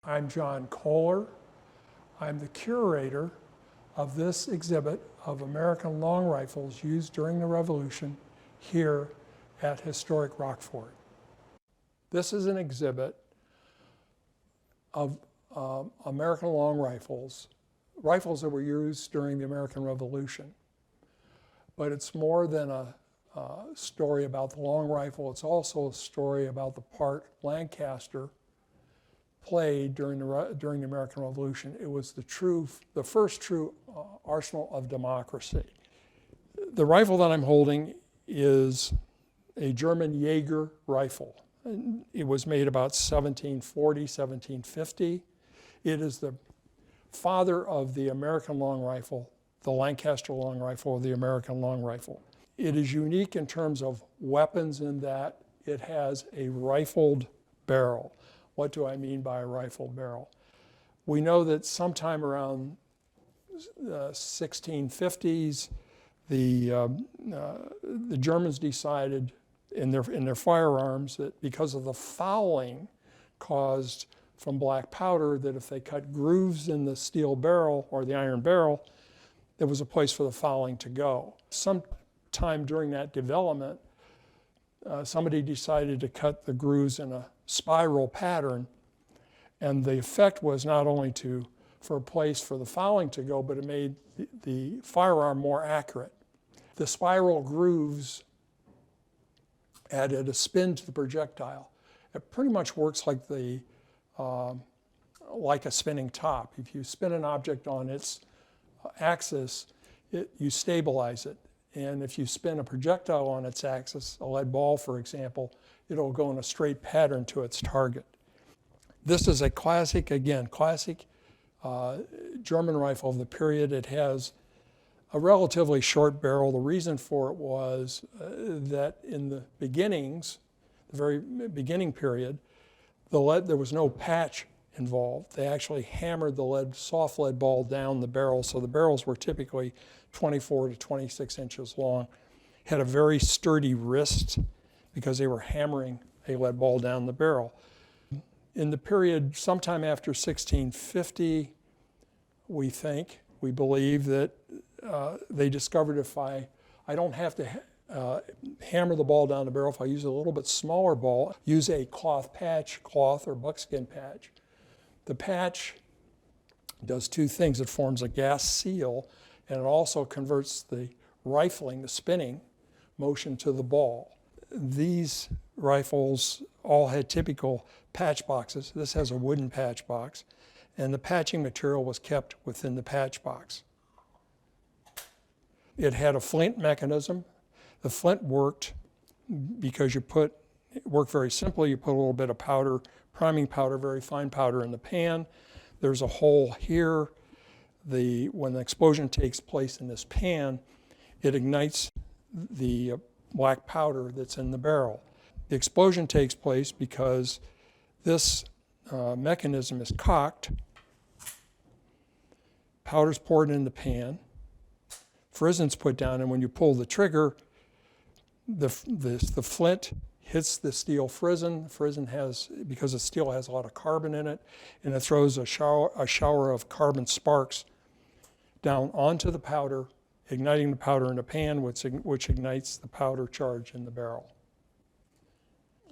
I'm John Kohler. I'm the curator of this exhibit of American long rifles used during the Revolution here at historic Rockford. This is an exhibit of American long rifles, rifles that were used during the American Revolution. But it's more than a story about the long rifle. It's also a story about the part Lancaster played during the American Revolution. It was the first true arsenal of democracy. The rifle that I'm holding is a German Jaeger rifle. It was made about 1740, 1750. It is the father of the American long rifle, the Lancaster long rifle, or the American long rifle. It is unique in terms of weapons in that it has a rifled barrel. What do I mean by a rifled barrel? We know that sometime around the 1650s, the Germans decided in their firearms that because of the fouling caused from black powder, that if they cut grooves in the steel barrel or the iron barrel, there was a place for the fouling to go. Sometime during that development, somebody decided to cut the grooves in a spiral pattern, and the effect was not only for a place for the fouling to go, but it made the firearm more accurate. The spiral grooves added a spin to the projectile. It pretty much works like a spinning top. If you spin an object on its axis, you stabilize it. And if you spin a projectile on its axis, a lead ball, for example, it'll go in a straight pattern to its target. This is a classic German rifle of the period. It has a relatively short barrel. The reason for it was that in the beginnings, the very beginning period, there was no patch involved. They actually hammered the soft lead ball down the barrel, so the barrels were typically 24 to 26 inches long. Had a very sturdy wrist because they were hammering a lead ball down the barrel. In the period sometime after 1650, we believe that they discovered if I don't have to hammer the ball down the barrel, if I use a little bit smaller ball, use a cloth or buckskin patch. The patch does two things. It forms a gas seal, and it also converts the rifling, the spinning motion to the ball. These rifles all had typical patch boxes. This has a wooden patch box, and the patching material was kept within the patch box. It had a flint mechanism. The flint worked because it worked very simply. You put a little bit of powder, priming powder, very fine powder in the pan. There's a hole here. When the explosion takes place in this pan, it ignites the black powder that's in the barrel. The explosion takes place because this mechanism is cocked, powder's poured in the pan, frison's put down, and when you pull the trigger, the flint hits the steel frizzen. The frizzen because the steel has a lot of carbon in it, and it throws a shower of carbon sparks down onto the powder, igniting the powder in a pan, which ignites the powder charge in the barrel.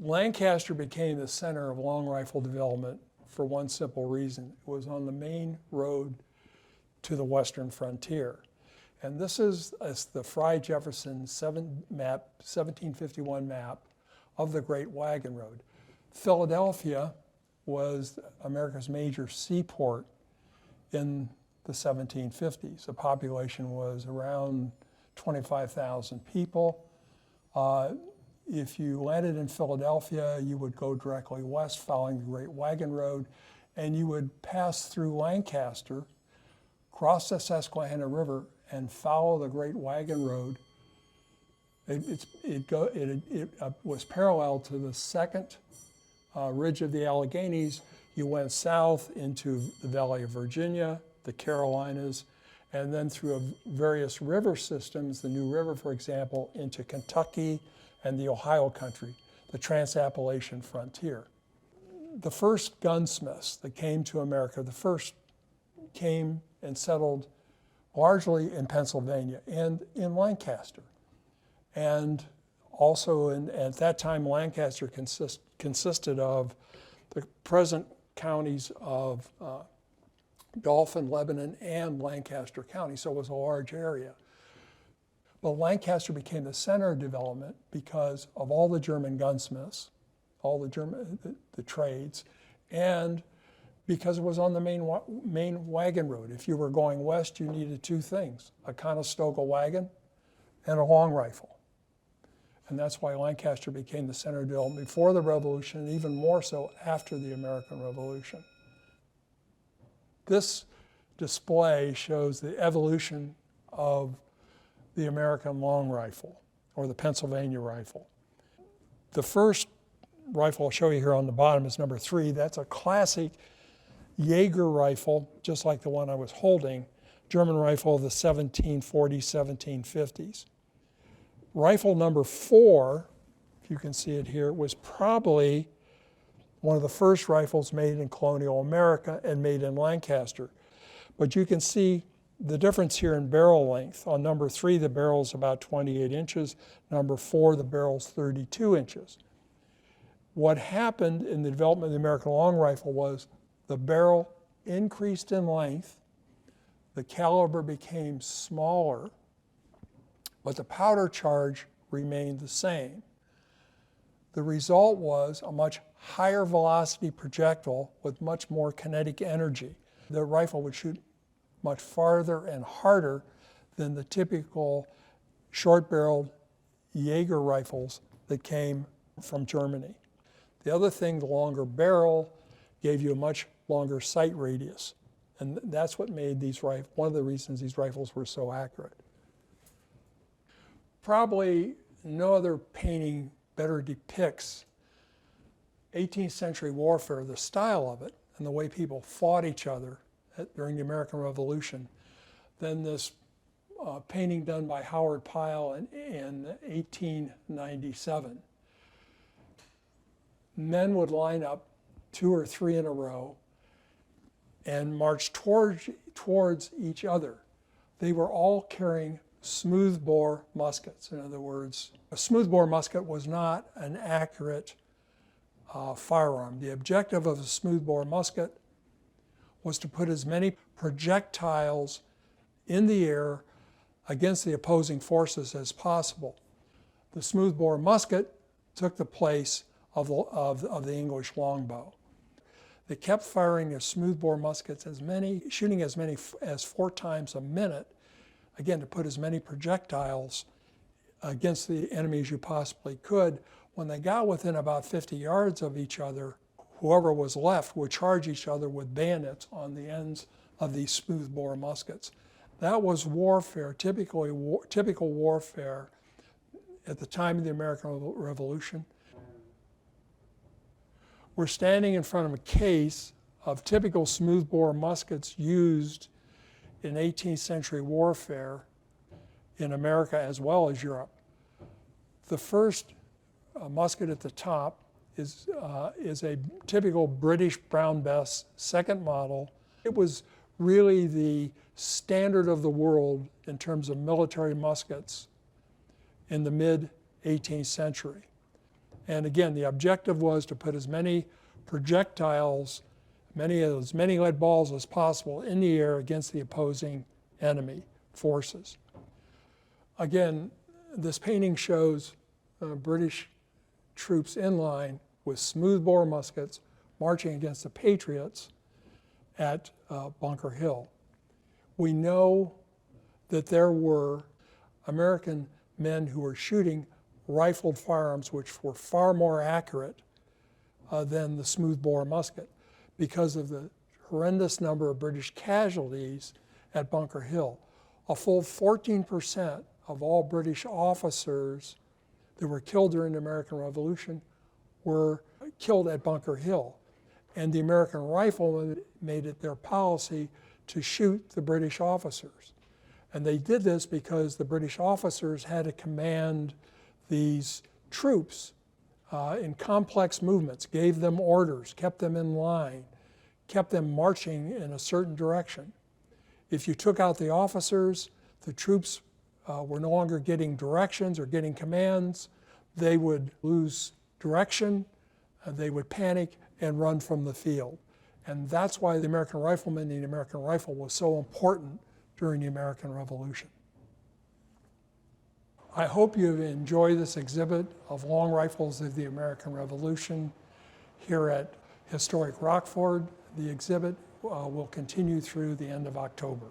Lancaster became the center of long rifle development for one simple reason. It was on the main road to the western frontier. And this is the Fry-Jefferson 1751 map of the Great Wagon Road. Philadelphia was America's major seaport in the 1750s. The population was around 25,000 people. If you landed in Philadelphia, you would go directly west following the Great Wagon Road, and you would pass through Lancaster, cross the Susquehanna River, and follow the Great Wagon Road. It was parallel to the second ridge of the Alleghenies. You went south into the Valley of Virginia, the Carolinas, and then through various river systems, the New River, for example, into Kentucky and the Ohio country, the Trans-Appalachian Frontier. the first gunsmiths that came to America, the first came and settled largely in Pennsylvania and in Lancaster. And also at that time, Lancaster consisted of the present counties of Dauphin, Lebanon, and Lancaster County, so it was a large area. But Lancaster became the center of development because of all the German gunsmiths, all the trades, and because it was on the main wagon road. If you were going west, you needed two things: a Conestoga wagon and a long rifle. And that's why Lancaster became the center of development before the Revolution, and even more so after the American Revolution. This display shows the evolution of the American long rifle, or the Pennsylvania rifle. The first rifle I'll show you here on the bottom is number 3. That's a classic Jaeger rifle, just like the one I was holding, German rifle of the 1740s, 1750s. Rifle number 4, if you can see it here, was probably one of the first rifles made in colonial America and made in Lancaster. But you can see the difference here in barrel length. On number 3, the barrel's about 28 inches. Number 4, the barrel's 32 inches. What happened in the development of the American long rifle was the barrel increased in length, the caliber became smaller, but the powder charge remained the same. The result was a much higher velocity projectile with much more kinetic energy. The rifle would shoot much farther and harder than the typical short-barreled Jaeger rifles that came from Germany. The other thing, the longer barrel gave you a much longer sight radius. And that's what made these rifles, one of the reasons these rifles were so accurate. Probably no other painting better depicts 18th century warfare, the style of it, and the way people fought each other during the American Revolution than this painting done by Howard Pyle in 1897. Men would line up 2 or 3 in a row and march towards each other. They were all carrying smoothbore muskets. In other words, a smoothbore musket was not an accurate firearm. The objective of a smoothbore musket was to put as many projectiles in the air against the opposing forces as possible. The smoothbore musket took the place of the English longbow. They kept firing their smoothbore muskets, shooting as many as 4 times a minute, again, to put as many projectiles against the enemy as you possibly could. When they got within about 50 yards of each other, whoever was left would charge each other with bayonets on the ends of these smoothbore muskets. That was warfare, typical warfare at the time of the American Revolution. We're standing in front of a case of typical smoothbore muskets used in 18th century warfare in America as well as Europe. The first musket at the top is a typical British Brown Bess second model. It was really the standard of the world in terms of military muskets in the mid-18th century. And again, the objective was to put as many projectiles, as many lead balls as possible in the air against the opposing enemy forces. Again, this painting shows British troops in line with smoothbore muskets marching against the Patriots at Bunker Hill. We know that there were American men who were shooting rifled firearms which were far more accurate than the smoothbore musket because of the horrendous number of British casualties at Bunker Hill. A full 14% of all British officers that were killed during the American Revolution were killed at Bunker Hill. And the American riflemen made it their policy to shoot the British officers. And they did this because the British officers had to command these troops in complex movements, gave them orders, kept them in line, kept them marching in a certain direction. If you took out the officers, the troops were no longer getting directions or getting commands. They would lose direction, they would panic and run from the field. And that's why the American rifleman and the American rifle was so important during the American Revolution. I hope you enjoy this exhibit of long rifles of the American Revolution here at Historic Rockford. The exhibit will continue through the end of October.